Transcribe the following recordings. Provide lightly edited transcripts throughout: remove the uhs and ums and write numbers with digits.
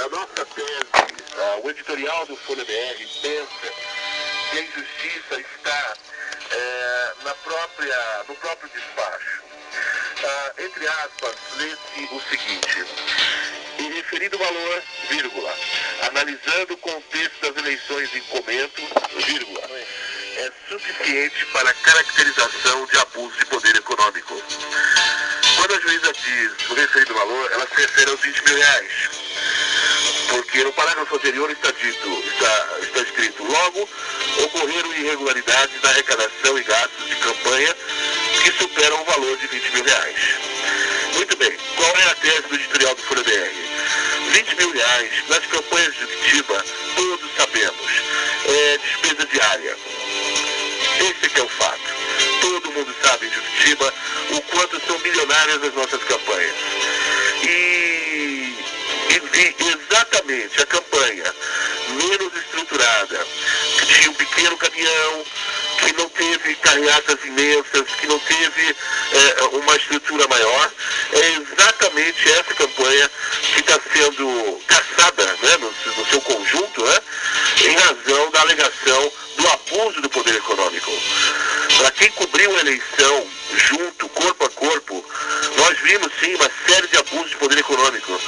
a nossa tese, o editorial do Folha BR pensa que a injustiça está no próprio despacho. Entre aspas, lê-se o seguinte: em referido valor, vírgula, analisando o contexto das eleições em comento, vírgula, é suficiente para a caracterização de abuso de poder econômico. Quando a juíza diz o referido valor, ela se refere aos 20 mil reais. Porque no parágrafo anterior está escrito: logo, ocorreram irregularidades na arrecadação e gastos de campanha que superam o valor de 20 mil reais. Muito bem, qual é a tese do editorial do Folha BR? 20 mil reais nas campanhas de Juquitiba, todos sabemos, é despesa diária. Esse que é o fato. Todo mundo sabe em Juquitiba o quanto são milionárias as nossas campanhas. E exatamente a campanha menos estruturada, que tinha um pequeno caminhão, que não teve carreatas imensas, que não teve uma estrutura maior, é exatamente essa campanha que está sendo caçada, né, no seu conjunto, né, em razão da alegação do abuso do poder econômico. Para quem cobriu a eleição junto, corpo a corpo, nós vimos sim uma série de abusos de poder econômico,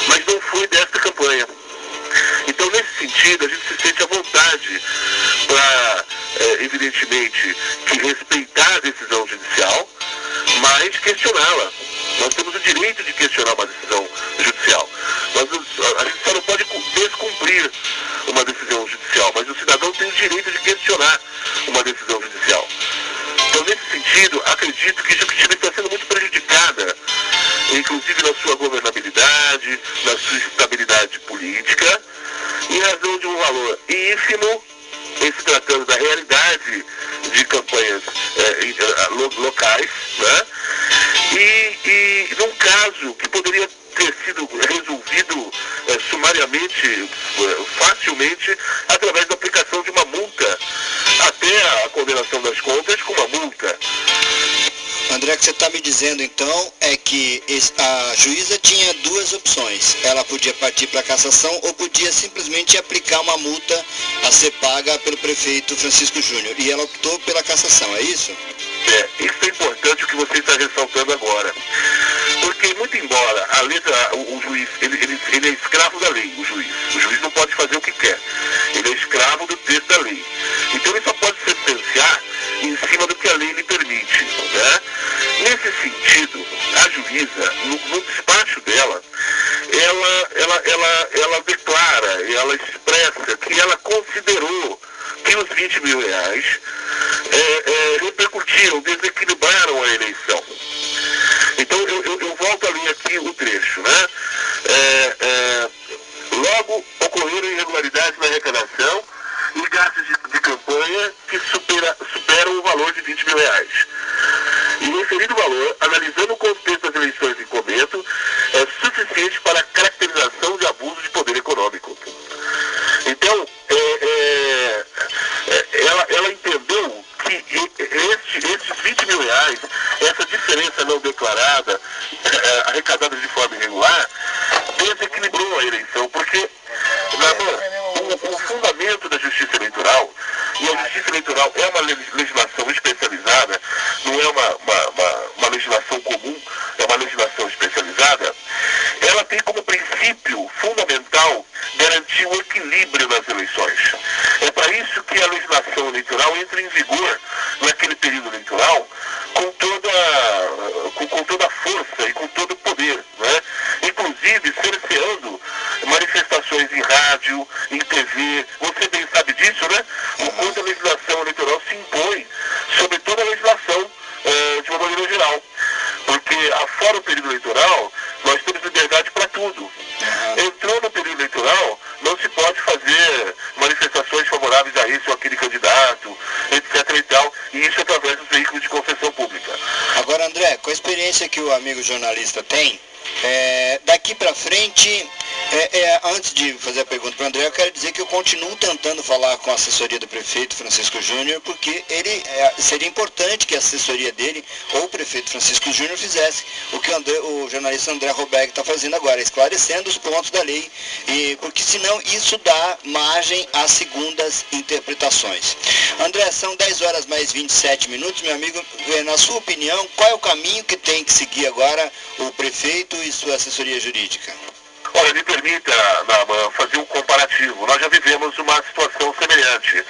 mas não foi desta campanha. Então, nesse sentido, a gente se sente à vontade para, evidentemente, que respeitar a decisão judicial, mas questioná-la. Nós temos o direito de questionar uma decisão judicial. A gente só não pode descumprir uma decisão judicial, mas o cidadão tem o direito de questionar uma decisão judicial. Então, nesse sentido, acredito que Juquitiba está sendo muito prejudicada, inclusive na sua governabilidade, na sua estabilidade política, em razão de um valor ínfimo, em se tratando da realidade de campanhas locais, né? E num caso que poderia ter sido resolvido sumariamente, facilmente, através da aplicação de uma multa, até a condenação das contas com uma multa. André, o que você está me dizendo então é que a juíza tinha duas opções. Ela podia partir para a cassação ou podia simplesmente aplicar uma multa a ser paga pelo prefeito Francisco Júnior. E ela optou pela cassação, é isso? Isso é importante o que você está ressaltando agora. Porque, muito embora a letra, o juiz, ele é escravo da lei, o juiz. O juiz não pode fazer o que quer. Ele é escravo do texto da lei. Então ele só pode sentenciar em cima do que a lei lhe permite, né? Nesse sentido, a juíza, no despacho dela, ela declara, ela expressa que ela considerou que os 20 mil reais repercutiram, desequilibraram a eleição. Então, eu volto a ler aqui o trecho, né? Logo, ocorreram irregularidades na arrecadação e gastos de campanha que superam o valor de 20 mil reais. E o referido valor, analisando o contexto das eleições em comento, é suficiente para a caracterização de abuso de poder econômico. Então, ela entendeu que esses 20 mil reais, essa diferença não declarada, arrecadada de forma irregular, desequilibrou a eleição, porque o fundamento da justiça eleitoral, e a justiça eleitoral é uma legislação especializada, não é uma legislação comum, é uma legislação especializada, ela tem como princípio fundamental garantir o equilíbrio nas eleições. É para isso que a legislação eleitoral entra em vigor naquele período eleitoral com toda a força e com todo o poder, né? Inclusive cerceando manifestações em rádio, em TV. Você bem sabe disso, né? O quanto a legislação eleitoral se impõe sobre toda a legislação de uma maneira geral. Porque afora o período eleitoral, nós temos liberdade para tudo. Entrou no período eleitoral, não se pode fazer manifestações favoráveis a esse ou aquele candidato, etc. e tal, e isso através dos veículos de concessão pública. Agora, André, com a experiência que o amigo jornalista tem, daqui para frente, Antes de fazer a pergunta para o André, eu quero dizer que eu continuo tentando falar com a assessoria do prefeito Francisco Júnior, porque seria importante que a assessoria dele, ou o prefeito Francisco Júnior, fizesse o que o jornalista André Roberg está fazendo agora, esclarecendo os pontos da lei, porque senão isso dá margem a segundas interpretações. André, são 10 horas mais 27 minutos, meu amigo, na sua opinião, qual é o caminho que tem que seguir agora o prefeito e sua assessoria jurídica? Olha, me permita, Naman, fazer um comparativo. Nós já vivemos uma situação semelhante.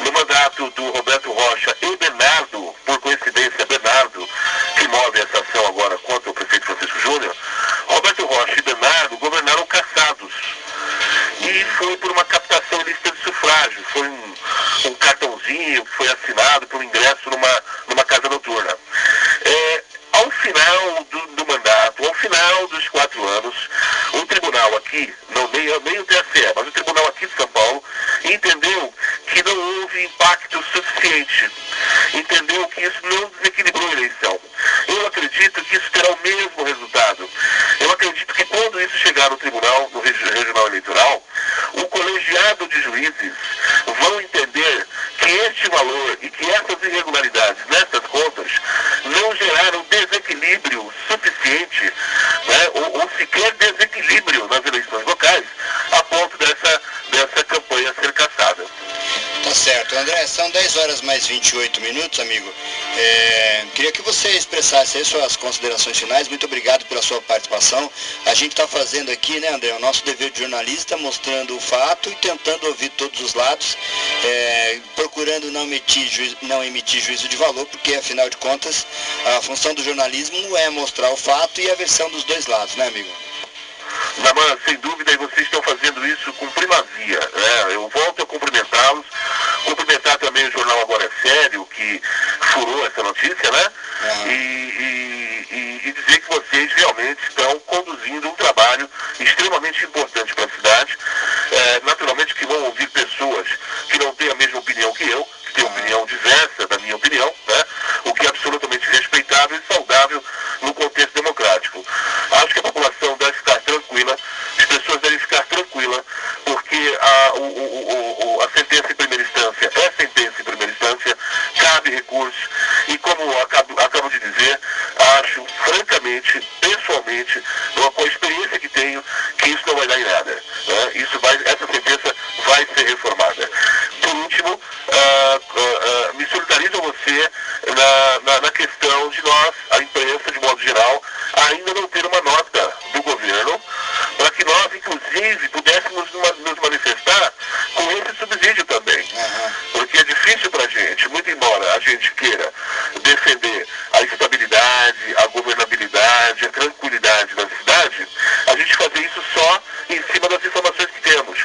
No mandato do Roberto Rocha e Bernardo, por coincidência, Bernardo, que move essa ação agora contra o prefeito Francisco Júnior, Roberto Rocha e Bernardo governaram caçados. E foi por uma captação ilícita de sufrágio. Foi um cartãozinho que foi assinado por um ingresso numa casa noturna. Ao final do mandato, ao final dos 4 anos, o tribunal aqui, nem o TSE, mas o tribunal aqui de São Paulo, entendeu que não houve impacto suficiente. Entendeu que isso não desequilibrou a eleição. Eu acredito que isso terá o mesmo resultado. Eu acredito que quando isso chegar no tribunal, no regional eleitoral, o colegiado de juízes vão entender que este valor e que essas irregularidades nessas contas não geraram desequilíbrio suficiente, né, ou sequer desequilíbrio nas eleições locais, a ponto dessa campanha ser cassada. Tá certo. André, são 10 horas mais 28 minutos, amigo. Queria que você expressasse aí suas considerações finais. Muito obrigado pela sua participação. A gente está fazendo aqui, né, André, o nosso dever de jornalista, mostrando o fato e tentando ouvir todos os lados, procurando não emitir juízo de valor, porque, afinal de contas, a função do jornalismo é mostrar o fato e a versão dos dois lados, né, amigo? Naman, sem dúvida, e vocês estão fazendo isso com primazia, né? Eu volto a cumprimentá-los, cumprimentar também o jornal Agora é Sério, que furou essa notícia, né? E dizer que vocês realmente estão conduzindo um trabalho extremamente importante para a cidade. Naturalmente que vão ouvir pessoas que não têm a mesma opinião que eu, que têm opinião diversa da minha opinião, né? O que é absolutamente respeitável e saudável no contexto democrático. Acho que a população deve ficar tranquila, as pessoas devem ficar tranquilas, porque a sentença em primeira instância é sentença em primeira instância, cabe recurso, e como acabo de dizer, acho, francamente, pessoalmente, com a experiência que tenho, que isso não vai dar em nada, né? Essa sentença vai ser reformada. Por último, me solidarizo a você na questão de nós, a imprensa de modo geral, ainda não ter uma nota do governo para que nós, inclusive, pudéssemos nos manifestar com esse subsídio também. Porque é difícil para a gente, muito embora a gente queira defender a estabilidade, a governabilidade, a tranquilidade da cidade, a gente fazer isso só em cima das informações que temos.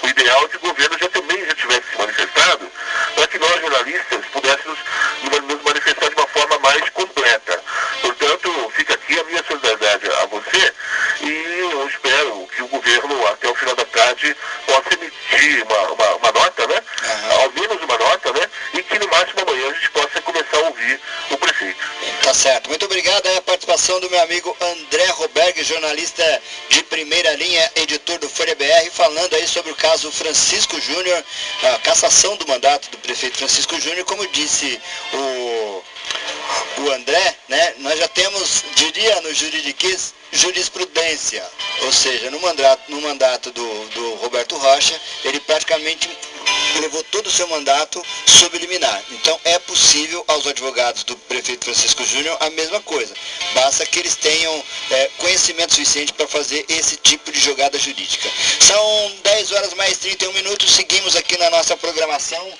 O ideal é que o governo também já tivesse se manifestado para que nós, jornalistas, pudéssemos nos manifestar de uma forma mais completa. Portanto, fica aqui a minha solidariedade a você e eu espero que o governo, até o final da tarde, possa emitir uma nota, né? Ao menos uma nota, né? E que no máximo amanhã a gente possa começar a ouvir o prefeito. Tá certo. Muito obrigado a participação do meu amigo André Roberg, jornalista de primeira linha, editor do Folha BR, falando aí sobre o caso Francisco Júnior, a cassação do mandato do prefeito Francisco Júnior. Como disse o André, né, nós já temos, diria no juridiquês, jurisprudência, ou seja, no mandato do Roberto Rocha, ele praticamente levou todo o seu mandato sob liminar. Então é possível aos advogados do prefeito Francisco Júnior a mesma coisa. Basta que eles tenham conhecimento suficiente para fazer esse tipo de jogada jurídica. São 10 horas mais 31 minutos, seguimos aqui na nossa programação.